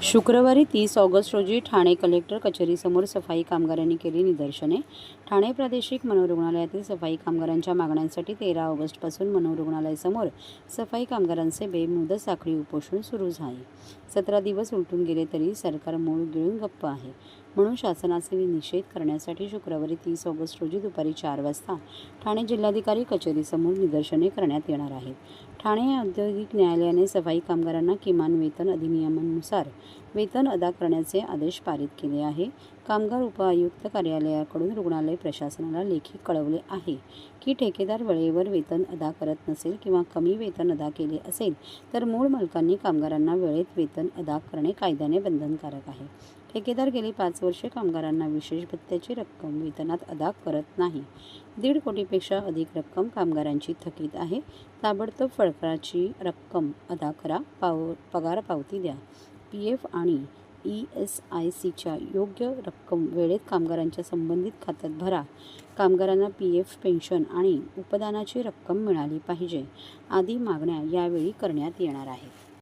शुक्रवारी 30 ऑगस्ट रोजी ठाणे कलेक्टर कचेरीसमोर सफाई कामगारांनी केली निदर्शने. ठाणे प्रादेशिक मनोरुग्णालयातील सफाई कामगारांच्या मागण्यांसाठी 13 ऑगस्टपासून मनोरुग्णालयासमोर सफाई कामगारांचे बेमुदत साखळी उपोषण सुरू आहे. 17 दिवस उलटून गेले तरी सरकार मूळ गिळून गप्प आहे. म्हणून शासनाचे निषेध करण्यासाठी शुक्रवारी 30 ऑगस्ट रोजी दुपारी 4 वाजता ठाणे जिल्हाधिकारी कचेरीसमोर निदर्शने करण्यात येणार आहेत. ठाणे औद्योगिक न्यायालयाने सफाई कामगारांना किमान वेतन अधिनियमानुसार वेतन अदा करण्याचे आदेश पारित केले आहे. कामगार उपआयुक्त कार्यालयाकडून रुग्णालय प्रशासनाला लेखी कळवले आहे की ठेकेदार वेळेवर वेतन अदा करत नसेल किंवा कमी वेतन अदा केले असेल तर मूळ मालकांनी कामगारांना वेळेत वेतन अदा करणे कायद्याने बंधनकारक आहे. ठेकेदार गेली 5 वर्षे कामगारांना विशेष भत्त्याची रक्कम वेतनात अदा करत नाही. 1.5 कोटीपेक्षा अधिक रक्कम कामगारांची थकीत आहे. ताबडतोब फरकाची रक्कम अदा करा. पगार पावती द्या. PF आणि ESICच्या योग्य रक्कम वेळेत कामगारांच्या संबंधित खात्यात भरा. कामगारांना PF, पेन्शन आणि उपदानाची रक्कम मिळाली पाहिजे आदी मागण्या यावेळी करण्यात येणार आहेत.